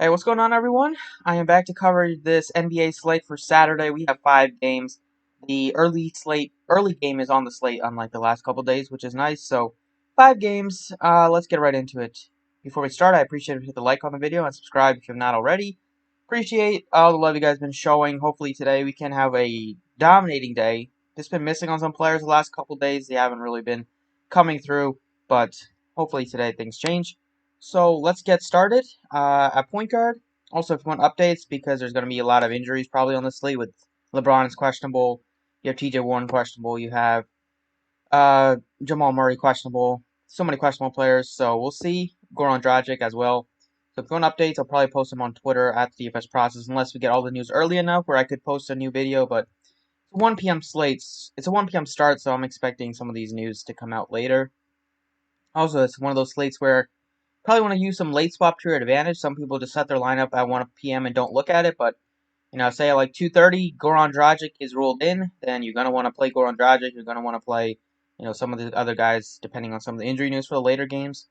Hey, what's going on, everyone? I am back to cover this NBA slate for Saturday. We have 5 games. The early game is on the slate, unlike the last couple days, which is nice. So, 5 games. Let's get right into it. Before we start, I appreciate if you hit the like on the video and subscribe if you're not already. Appreciate all the love you guys been showing. Hopefully today we can have a dominating day. Just been missing on some players the last couple days. They haven't really been coming through, but hopefully today things change. So let's get started. At point guard, also if you want updates, because there's going to be a lot of injuries probably on the slate with LeBron is questionable, you have TJ Warren questionable, you have Jamal Murray questionable, so many questionable players, so we'll see. GORAN DRAGIC as well. So if you want updates, I'll probably post them on Twitter at the DFS process, unless we get all the news early enough where I could post a new video, but it's a 1 p.m. slates. It's a 1 p.m. start, so I'm expecting some of these news to come out later. Also, it's one of those slates where probably want to use some late swap to your advantage. Some people just set their lineup at 1 p.m. and don't look at it, but say at like 2:30, GORAN DRAGIC is ruled in, then you're gonna want to play GORAN DRAGIC. You're gonna want to play, some of the other guys depending on some of the injury news for the later games.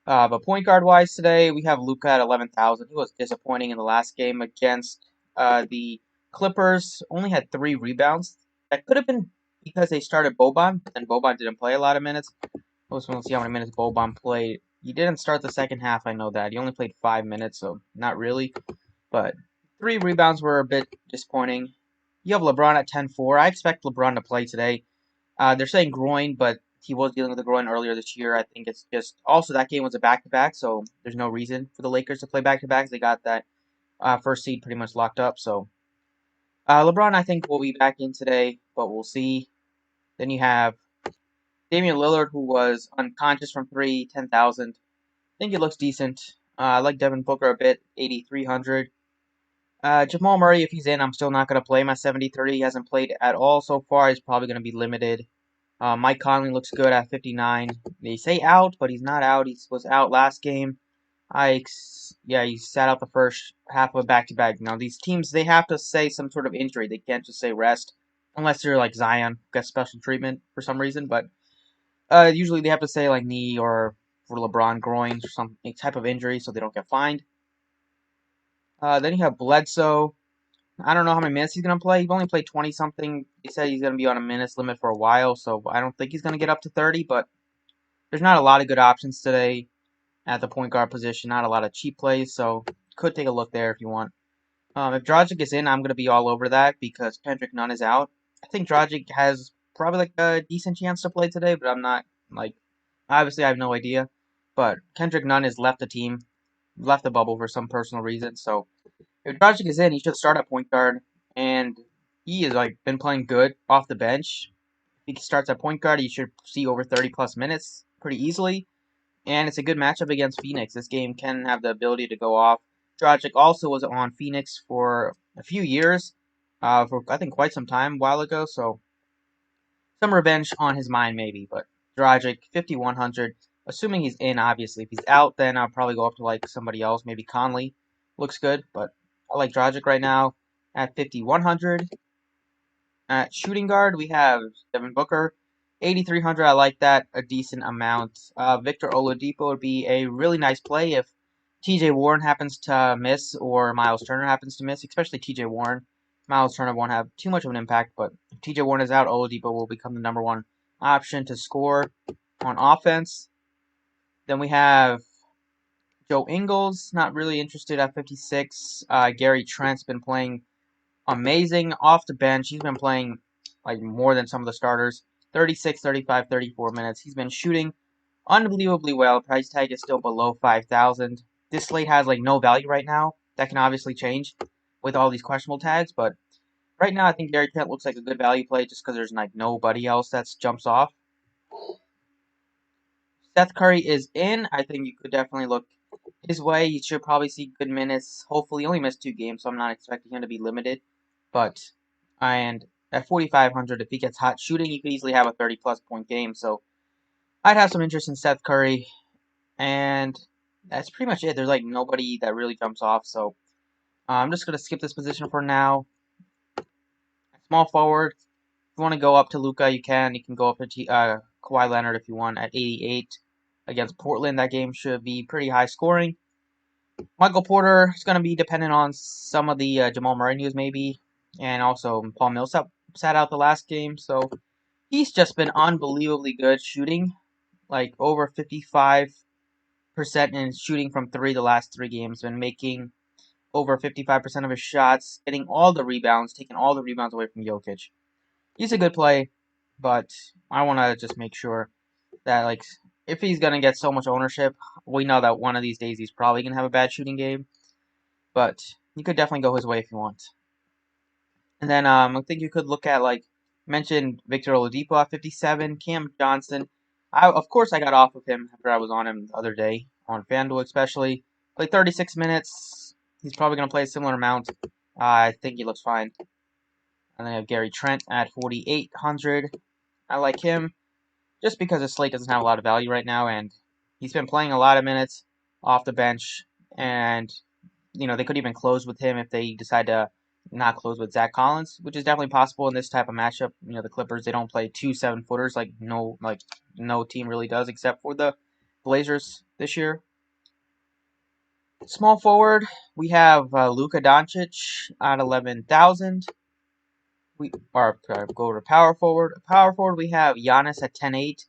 But point guard wise today, we have LUKA at 11,000. He was disappointing in the last game against the Clippers. Only had 3 rebounds. That could have been because they started Boban, and Boban didn't play a lot of minutes. I just want to see how many minutes Boban played. He didn't start the second half, I know that. He only played 5 minutes, so not really. But 3 rebounds were a bit disappointing. You have LeBron at 10-4. I expect LeBron to play today. They're saying groin, but he was dealing with a groin earlier this year. I think it's just... Also, that game was a back-to-back, so there's no reason for the Lakers to play back-to-backs. They got that first seed pretty much locked up, so... LeBron, I think, will be back in today, but we'll see. Then you have Damian Lillard, who was unconscious from 3, 10,000. I think he looks decent. I like Devin Booker a bit, 8,300. Jamal Murray, if he's in, I'm still not going to play him at 73. He hasn't played at all so far. He's probably going to be limited. Mike Conley looks good at 59. They say out, but he's not out. He was out last game. He sat out the first half of a back-to-back. Now, these teams, they have to say some sort of injury. They can't just say rest, unless they're like Zion, gets special treatment for some reason. But usually they have to say like knee or for LeBron groins or some type of injury so they don't get fined. Then you have BLEDSOE. I don't know how many minutes he's going to play. He's only played 20-something. He said he's going to be on a minutes limit for a while, so I don't think he's going to get up to 30, but there's not a lot of good options today at the point guard position. Not a lot of cheap plays, so could take a look there if you want. If Dragic is in, I'm going to be all over that because Kendrick Nunn is out. I think Dragic has probably like a decent chance to play today, but I'm not obviously I have no idea. But Kendrick Nunn has left the team, left the bubble for some personal reason. So if Dragic is in, he should start at point guard, and he has been playing good off the bench. If he starts at point guard, he should see over 30+ minutes pretty easily. And it's a good matchup against Phoenix. This game can have the ability to go off. Dragic also was on Phoenix for a few years, for I think quite some time a while ago, so some revenge on his mind maybe. But Dragic, 5,100, assuming he's in, obviously. If he's out, then I'll probably go up to like somebody else, maybe Conley. Looks good, but I like Dragic right now at 5,100. At shooting guard, we have Devin Booker, 8,300. I like that a decent amount. Victor Oladipo would be a really nice play if TJ Warren happens to miss or Miles Turner happens to miss, especially TJ Warren. Miles Turner won't have too much of an impact, but if TJ Warren is out, Oladipo will become the #1 option to score on offense. Then we have Joe Ingles, not really interested at 56. Gary Trent's been playing amazing off the bench. He's been playing like more than some of the starters. 36, 35, 34 minutes. He's been shooting unbelievably well. Price tag is still below 5,000. This slate has like no value right now. That can obviously change with all these questionable tags, but right now I think Gary Trent looks like a good value play just because there's like nobody else that jumps off. Seth Curry is in. I think you could definitely look his way. He should probably see good minutes. Hopefully, he only missed 2 games, so I'm not expecting him to be limited. And at 4,500, if he gets hot shooting, he could easily have a 30+ point game. So I'd have some interest in Seth Curry. And that's pretty much it. There's like nobody that really jumps off. So I'm just going to skip this position for now. Small forward. If you want to go up to LUKA, you can. You can go up to Kawhi Leonard if you want at 88 against Portland. That game should be pretty high scoring. Michael Porter is going to be dependent on some of the Jamal Murray news, maybe. And also, Paul Millsap sat out the last game. So, he's just been unbelievably good shooting. Like, over 55% in shooting from three the last 3 games. Been making over 55% of his shots. Getting all the rebounds. Taking all the rebounds away from Jokic. He's a good play. But I want to just make sure that, like, if he's going to get so much ownership, we know that one of these days he's probably going to have a bad shooting game. But you could definitely go his way if you want. And then I think you could look at, like, mentioned Victor Oladipo at 57, Cam Johnson. Of course I got off of him after I was on him the other day, on Fanduel especially. Played 36 minutes. He's probably going to play a similar amount. I think he looks fine. And then I have Gary Trent at 4,800. I like him just because his slate doesn't have a lot of value right now, and he's been playing a lot of minutes off the bench, and they could even close with him if they decide to not close with Zach Collins, which is definitely possible in this type of matchup. The Clippers, they don't play 2 7-footers like no team really does except for the Blazers this year. Small forward, we have LUKA Doncic at 11,000. Go to power forward. Power forward, we have Giannis at 10,800.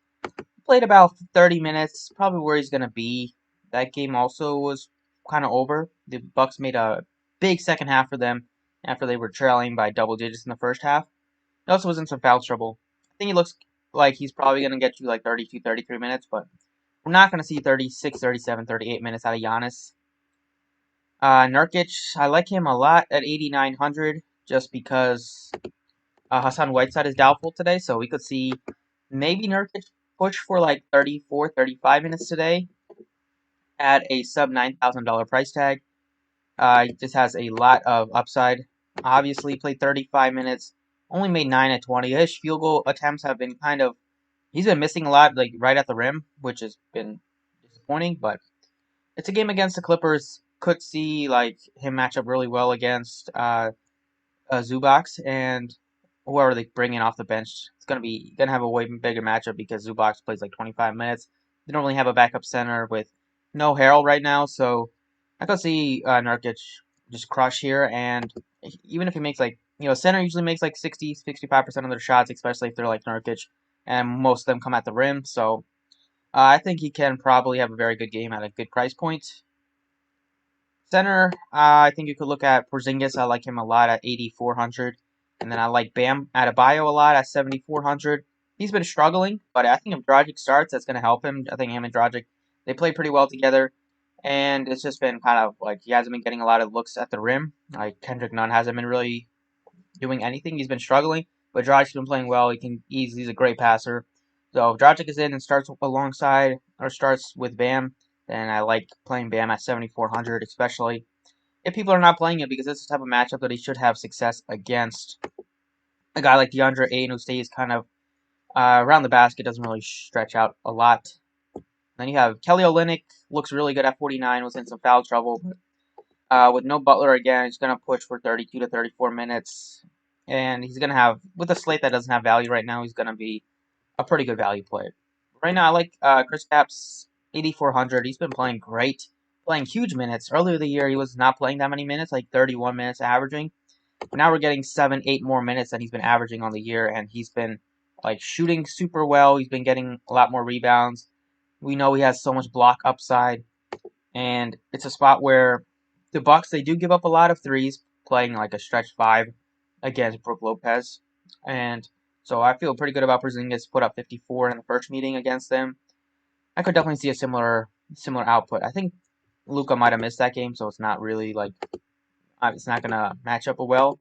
Played about 30 minutes, probably where he's going to be. That game also was kind of over. The Bucks made a big second half for them after they were trailing by double digits in the first half. He also was in some foul trouble. I think he looks like he's probably going to get you like 32, 33 minutes, but we're not going to see 36, 37, 38 minutes out of Giannis. Nurkic, I like him a lot at 8,900 just because Hassan Whiteside is doubtful today, so we could see maybe Nurkic push for like 34, 35 minutes today at a sub $9,000 price tag. He just has a lot of upside. Obviously, played 35 minutes, only made 9 at 20. His field goal attempts have been he's been missing a lot, like right at the rim, which has been disappointing. But it's a game against the Clippers. Could see like him match up really well against Zubac and whoever they bring in off the bench. It's gonna have a way bigger matchup because Zubac plays like 25 minutes. They don't really have a backup center with no Harrell right now, so I could see Nurkic just crush here. And even if he makes like center usually makes like 60-65% of their shots, especially if they're like Nurkic, and most of them come at the rim. So I think he can probably have a very good game at a good price point. Center, I think you could look at Porzingis. I like him a lot at 8,400. And then I like Bam Adebayo a lot at 7,400. He's been struggling, but I think if Dragic starts, that's going to help him. I think him and Dragic, they play pretty well together. And it's just been kind of like he hasn't been getting a lot of looks at the rim. Like Kendrick Nunn hasn't been really doing anything. He's been struggling, but Dragic's been playing well. He's a great passer. So if Dragic is in and starts alongside or starts with Bam, then I like playing Bam at 7,400, especially if people are not playing it, because this is the type of matchup that he should have success against. A guy like DeAndre Ayton, who stays kind of around the basket, doesn't really stretch out a lot. Then you have Kelly Olynyk, looks really good at 49, was in some foul trouble. With no Butler again, he's going to push for 32 to 34 minutes. And he's going to have, with a slate that doesn't have value right now, he's going to be a pretty good value player. Right now, I like Chris Caps 8,400. He's been playing great, playing huge minutes. Earlier the year, he was not playing that many minutes, like 31 minutes averaging. But now we're getting 7, 8 more minutes than he's been averaging on the year, and he's been like shooting super well. He's been getting a lot more rebounds. We know he has so much block upside, and it's a spot where the Bucks, they do give up a lot of threes, playing like a stretch 5 against Brook Lopez, and so I feel pretty good about Porzingis. Put up 54 in the first meeting against them. I could definitely see a similar output. I think Luka might have missed that game, so it's not really like it's not gonna match up well.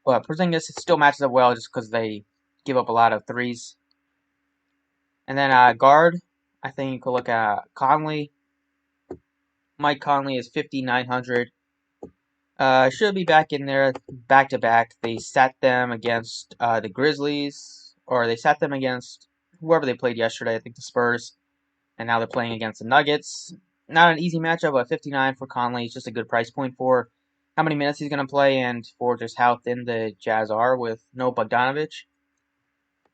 But Porzingis still matches up well just because they give up a lot of threes. And then guard, I think you could look at Conley. Mike Conley is 5,900. Should be back in there back to back. They sat them against the Grizzlies, or they sat them against whoever they played yesterday. I think the Spurs, and now they're playing against the Nuggets. Not an easy matchup, but 59 for Conley is just a good price point for how many minutes he's going to play and for just how thin the Jazz are with no Bogdanovich.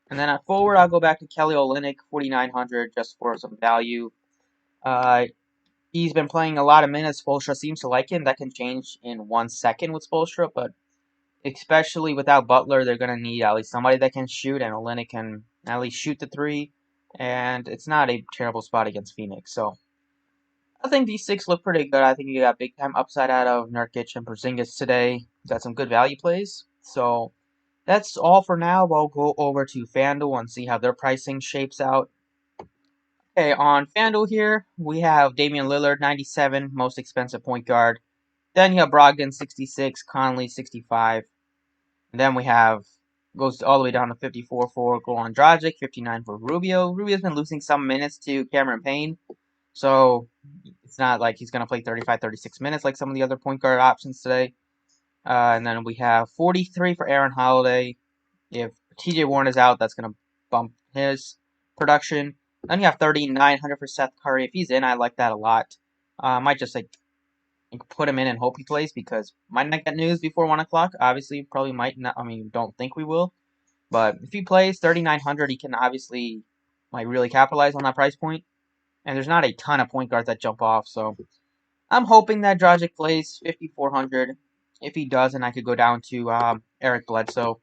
And then at forward, I'll go back to Kelly Olynyk, 4,900, just for some value. He's been playing a lot of minutes. Spoelstra seems to like him. That can change in 1 second with Spoelstra, but especially without Butler, they're going to need at least somebody that can shoot, and OLYNYK can at least shoot the three, and it's not a terrible spot against Phoenix. So I think these six look pretty good. I think you got big time upside out of NURKIC and PORZINGIS today. Got some good value plays. So that's all for now. We'll go over to Fanduel and see how their pricing shapes out. Okay, on Fanduel here, we have Damian Lillard, 97, most expensive point guard. Then you have Brogdon, 66, CONLEY, 65. And then we have, goes all the way down to 54 for Goran Dragic, 59 for Rubio. Rubio's been losing some minutes to Cameron Payne. So it's not like he's going to play 35, 36 minutes like some of the other point guard options today. And then we have 43 for Aaron Holiday. If TJ Warren is out, that's going to bump his production. Then you have 3,900 for Seth Curry. If he's in, I like that a lot. I might just like put him in and hope he plays because might not get news before 1 o'clock. Obviously, probably might not. I mean, don't think we will. But if he plays 3,900, he can obviously might really capitalize on that price point. And there's not a ton of point guards that jump off, so I'm hoping that Dragic plays 5,400. If he doesn't, I could go down to Eric Bledsoe.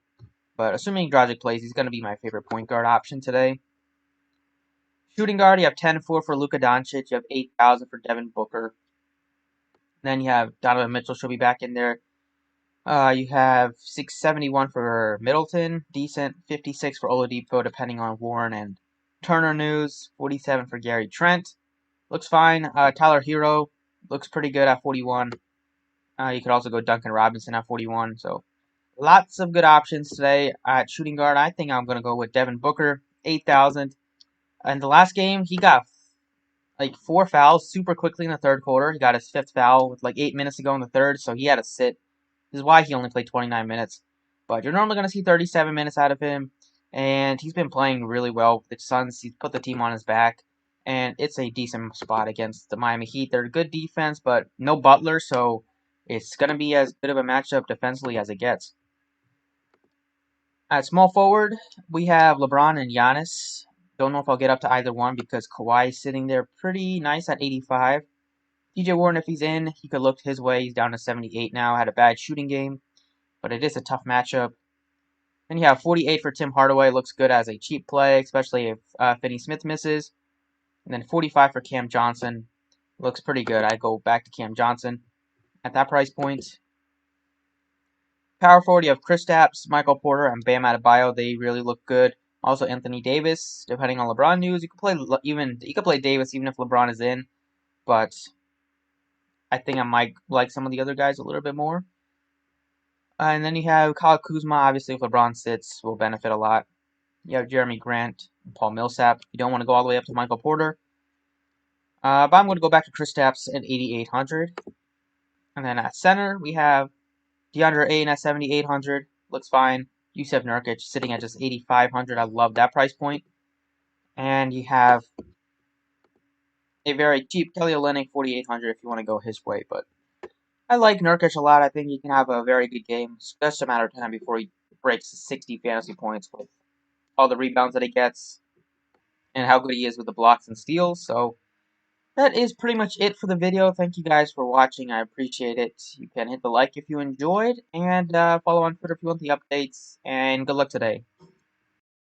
But assuming Dragic plays, he's going to be my favorite point guard option today. Shooting guard, you have 10-4 for LUKA DONCIC. You have 8,000 for Devin Booker. Then you have Donovan Mitchell should be back in there. You have 671 for Middleton. Decent. 56 for Oladipo, depending on Warren and Turner news. 47 for Gary Trent. Looks fine. Tyler Hero looks pretty good at 41. You could also go Duncan Robinson at 41. So lots of good options today at shooting guard. I think I'm going to go with Devin Booker, 8,000. In the last game, he got like 4 fouls super quickly in the third quarter. He got his 5th foul with like 8 minutes to go in the third, so he had to sit. This is why he only played 29 minutes. But you're normally going to see 37 minutes out of him. And he's been playing really well with the Suns. He's put the team on his back. And it's a decent spot against the Miami Heat. They're a good defense, but no Butler, so it's going to be as good of a matchup defensively as it gets. At small forward, we have LeBron and Giannis. Don't know if I'll get up to either one because Kawhi is sitting there pretty nice at 85. TJ Warren, if he's in, he could look his way. He's down to 78 now. Had a bad shooting game, but it is a tough matchup. Then you have 48 for Tim Hardaway. Looks good as a cheap play, especially if Finney Smith misses. And then 45 for Cam Johnson. Looks pretty good. I go back to Cam Johnson at that price point. Power forward, you have Kristaps, Michael Porter, and Bam Adebayo. They really look good. Also Anthony Davis. Depending on LeBron news, you could play Davis even if LeBron is in. But I think I might like some of the other guys a little bit more. And then you have Kyle Kuzma. Obviously, if LeBron sits, will benefit a lot. You have Jeremy Grant and Paul Millsap. You don't want to go all the way up to Michael Porter. But I'm going to go back to Kristaps at 8,800. And then at center, we have DeAndre Ayton at 7,800. Looks fine. JUSUF NURKIC sitting at just 8,500. I love that price point. And you have a very cheap Kelly Olynyk, 4,800 if you want to go his way. But I like NURKIC a lot. I think he can have a very good game. It's just a matter of time before he breaks 60 fantasy points with all the rebounds that he gets and how good he is with the blocks and steals. So that is pretty much it for the video. Thank you guys for watching. I appreciate it. You can hit the like if you enjoyed, and follow on Twitter if you want the updates, and good luck today.